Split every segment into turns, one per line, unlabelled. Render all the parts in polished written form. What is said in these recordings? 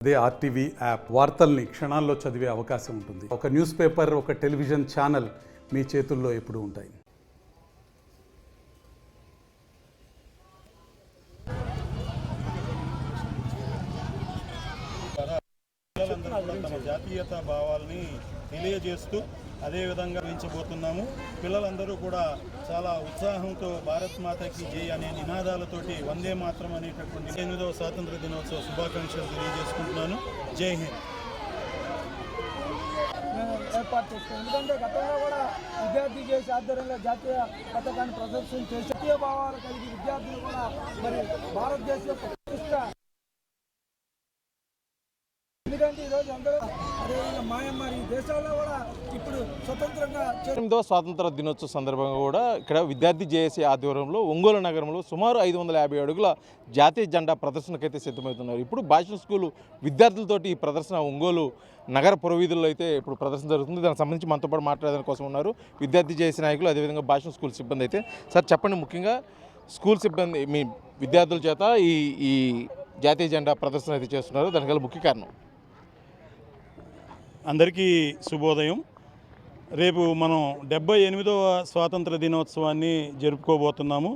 అదే RTV app వార్తల్ని క్షణాల్లో చదివే అవకాశం ఉంటుంది. ఒక న్యూస్ పేపర్, ఒక టెలివిజన్ ఛానల్ మీ చేతుల్లో ఎప్పుడూ ఉంటాయి.
తమ జాతీయత భావాల్ని తెలియజేస్తూ అదేవిధంగా పెంచబోతున్నాము. పిల్లలందరూ కూడా చాలా ఉత్సాహంతో భారత్ మాతాకి జై అనే నినాదాలతోటి వందే మాత్రం అనేటటువంటి 8వ స్వాతంత్ర దినోత్సవ శుభాకాంక్షలు తెలియజేసుకుంటున్నాను. జై హింద్.
ఏర్పాటు చేస్తాం. ఎందుకంటే గతంలో కూడా విద్యార్థి చేసే ఆధ్వర్యంలో జాతీయ పథకాన్ని ప్రదర్శన చేసి జాతీయ భావాలు కలిగి విద్యార్థులు కూడా మరి భారతదేశ ప్రతిష్ట. ఎందుకంటే ఈరోజు అందరూ మాయమ్మారి దేశాల్లో కూడా ఇప్పుడు స్వతంత్రంగా
8వ స్వాతంత్ర దినోత్సవ సందర్భంగా కూడా ఇక్కడ విద్యార్థి జేఏసీ ఆధ్వర్యంలో ఒంగోలు నగరంలో సుమారు 550 అడుగుల జాతీయ జెండా ప్రదర్శనకైతే సిద్ధమవుతున్నారు. ఇప్పుడు భాషణ స్కూలు విద్యార్థులతోటి ఈ ప్రదర్శన ఒంగోలు నగర పురవీధుల్లో అయితే ఇప్పుడు ప్రదర్శన జరుగుతుంది. దానికి సంబంధించి మనతో పాటు మాట్లాడడానికి కోసం ఉన్నారు విద్యార్థి జేఏసీ నాయకులు, అదేవిధంగా భాషణ స్కూల్ సిబ్బంది. అయితే సార్ చెప్పండి, ముఖ్యంగా స్కూల్ సిబ్బంది మీ విద్యార్థుల చేత ఈ జాతీయ జెండా ప్రదర్శన అయితే చేస్తున్నారు, దానికి గల ముఖ్య కారణం?
అందరికీ శుభోదయం. రేపు మనం 78వ స్వాతంత్ర దినోత్సవాన్ని జరుపుకోబోతున్నాము.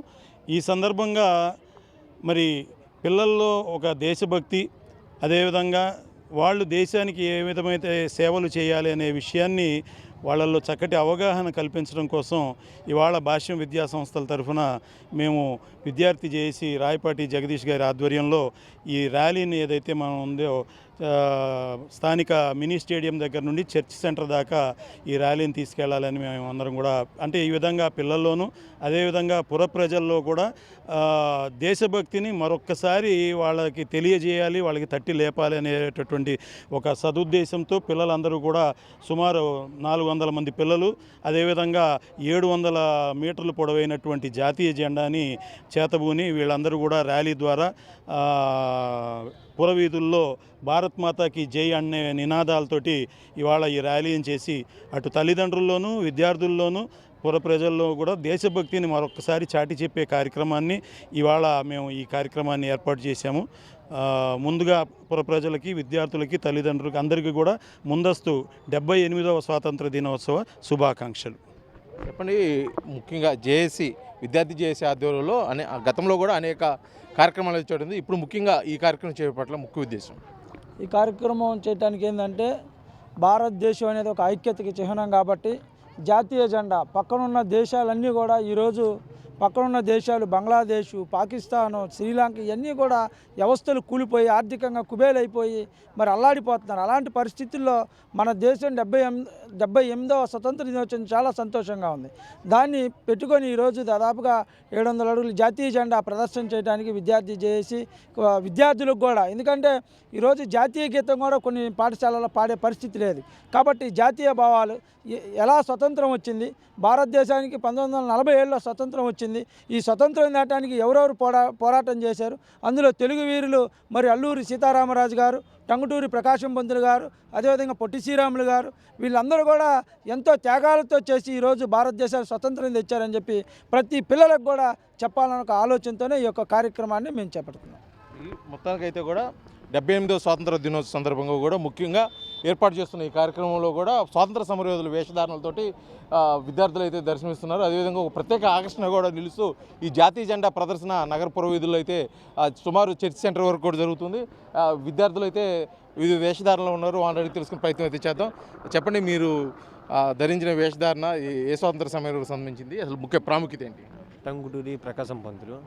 ఈ సందర్భంగా మరి పిల్లల్లో ఒక దేశభక్తి, అదేవిధంగా వాళ్ళు దేశానికి ఏ విధమైతే సేవలు చేయాలి అనే విషయాన్ని వాళ్ళల్లో చక్కటి అవగాహన కల్పించడం కోసం ఇవాళ భాష్యం విద్యా సంస్థల తరఫున మేము విద్యార్థి చేసి రాయపాటి జగదీష్ గారి ఆధ్వర్యంలో ఈ ర్యాలీని ఏదైతే మనం ఉందో స్థానిక మినీ స్టేడియం దగ్గర నుండి చర్చ్ సెంటర్ దాకా ఈ ర్యాలీని తీసుకెళ్లాలని మేము అందరం కూడా, అంటే ఈ విధంగా పిల్లల్లోనూ అదేవిధంగా పుర ప్రజల్లో కూడా దేశభక్తిని మరొక్కసారి వాళ్ళకి తెలియజేయాలి, వాళ్ళకి తట్టి లేపాలి అనేటటువంటి ఒక సదుద్దేశంతో పిల్లలందరూ కూడా సుమారు 400 మంది పిల్లలు, అదేవిధంగా 700 మీటర్లు పొడవైనటువంటి జాతీయ జెండాని చేతబూని వీళ్ళందరూ కూడా ర్యాలీ ద్వారా పురవీధుల్లో భారత్ మాతాకి జై అనే నినాదాలతోటి ఇవాళ ఈ ర్యాలీని చేసి అటు తల్లిదండ్రుల్లోనూ విద్యార్థుల్లోనూ పుర ప్రజల్లో కూడా దేశభక్తిని మరొకసారి చాటి చెప్పే కార్యక్రమాన్ని ఇవాళ మేము ఈ కార్యక్రమాన్ని ఏర్పాటు చేశాము. ముందుగా పుర ప్రజలకి, విద్యార్థులకి, తల్లిదండ్రులకి అందరికీ కూడా ముందస్తు 78వ స్వాతంత్ర దినోత్సవ శుభాకాంక్షలు.
చెప్పండి, ముఖ్యంగా జేఏసీ విద్యార్థి జేఏసీ ఆధ్వర్యంలో గతంలో కూడా అనేక కార్యక్రమాలు చేయడం, ఇప్పుడు ముఖ్యంగా ఈ కార్యక్రమం చేపట్ల ముఖ్య ఉద్దేశం?
ఈ కార్యక్రమం చేయడానికి ఏంటంటే భారతదేశం అనేది ఒక ఐక్యతకి చిహ్నం కాబట్టి జాతీయ జెండా పక్కనున్న దేశాలన్నీ కూడా ఈరోజు పక్కనున్న దేశాలు బంగ్లాదేశ్, పాకిస్తాను, శ్రీలంక ఇవన్నీ కూడా వ్యవస్థలు కూలిపోయి ఆర్థికంగా కుబేలైపోయి మరి అల్లాడిపోతున్నారు. అలాంటి పరిస్థితుల్లో మన దేశం 78వ స్వతంత్ర దినోత్సవం చాలా సంతోషంగా ఉంది. దాన్ని పెట్టుకొని ఈరోజు దాదాపుగా 700 అడుగులు జాతీయ జెండా ప్రదర్శన చేయడానికి విద్యార్థి చేసి విద్యార్థులకు కూడా, ఎందుకంటే ఈరోజు జాతీయ గీతం కూడా కొన్ని పాఠశాలలో పాడే పరిస్థితి లేదు. కాబట్టి జాతీయ భావాలు ఎలా స్వతంత్రం వచ్చింది, భారతదేశానికి 1947లో స్వతంత్రం వచ్చింది, ఈ స్వతంత్రం దాటానికి ఎవరెవరు పోరాటం చేశారు, అందులో తెలుగు వీరులు మరి అల్లూరి సీతారామరాజు గారు, టంగుటూరి ప్రకాశం పంతులు గారు, అదేవిధంగా పొట్టి శ్రీరాములు గారు, వీళ్ళందరూ కూడా ఎంతో త్యాగాలతో చేసి ఈరోజు భారతదేశానికి స్వతంత్రం తెచ్చారని చెప్పి ప్రతి పిల్లలకు కూడా చెప్పాలన్న ఒక ఆలోచనతోనే ఈ యొక్క కార్యక్రమాన్ని మేము చేపడుతున్నాం.
మొత్తానికైతే కూడా 78వ స్వాతంత్ర దినోత్సవ సందర్భంగా కూడా ముఖ్యంగా ఏర్పాటు చేస్తున్న ఈ కార్యక్రమంలో కూడా స్వాతంత్ర సమరయోధుల వేషధారణలతోటి విద్యార్థులు అయితే దర్శనమిస్తున్నారు. అదేవిధంగా ఒక ప్రత్యేక ఆకర్షణ కూడా నిలుస్తూ ఈ జాతీయ జెండా ప్రదర్శన నగర పురవీధుల్లో అయితే సుమారు చర్చ్ సెంటర్ వరకు కూడా జరుగుతుంది. విద్యార్థులు అయితే వివిధ వేషధారణలో ఉన్నారు, వాళ్ళని తెలుసుకునే ప్రయత్నం అయితే చేద్దాం. చెప్పండి, మీరు ధరించిన వేషధారణ ఏ స్వాతంత్ర సమయంలో సంబంధించింది, అసలు ముఖ్య ప్రాముఖ్యత ఏంటి?
టంగుటూరి ప్రకాశం పంతులు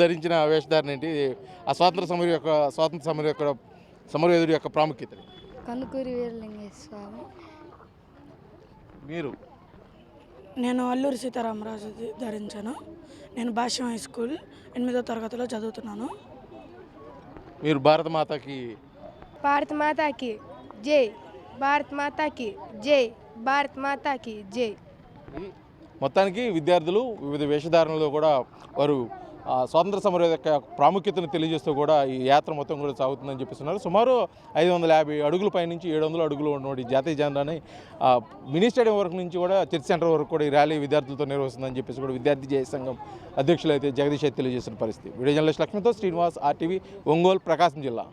ధరించిన వేషధారణ ఏంటి, ఆ స్వాతంత్ర సమర యొక్క సమరయోధుడి యొక్క ప్రాముఖ్యత?
కందుకూరి వీరలింగేశ్వర స్వామి.
మీరు?
నేను అల్లూరి సీతారామరాజు ధరించాను. నేను భాష్యం హై స్కూల్ 8వ తరగతిలో చదువుతున్నాను.
మీరు భారత మాతాకి
జై, భారత్ మాతాకి జై, భారత్ మాతాకి జై.
మొత్తానికి విద్యార్థులు వివిధ వేషధారణలో కూడా వారు స్వాతంత్ర సమర యొక్క ప్రాముఖ్యతను తెలియజేస్తూ కూడా ఈ యాత్ర మొత్తం కూడా సాగుతుందని చెప్పిస్తున్నారు. సుమారు 550 అడుగుల పైనుంచి 700 అడుగులు ఉన్నటువంటి జాతీయ జెండాని మినీ స్టేడియం వరకు నుంచి కూడా చర్చ్ సెంటర్ వరకు కూడా ఈ ర్యాలీ విద్యార్థులతో నిర్వహిస్తుందని చెప్పేసి కూడా విద్యార్థి జేఏసీ సంఘం అధ్యక్షులు అయితే జగదీష్ తెలియజేసిన పరిస్థితి. వీడియో జర్నలిస్ట్ లక్ష్మీతో శ్రీనివాస్, RTV, ఒంగోలు, ప్రకాశం జిల్లా.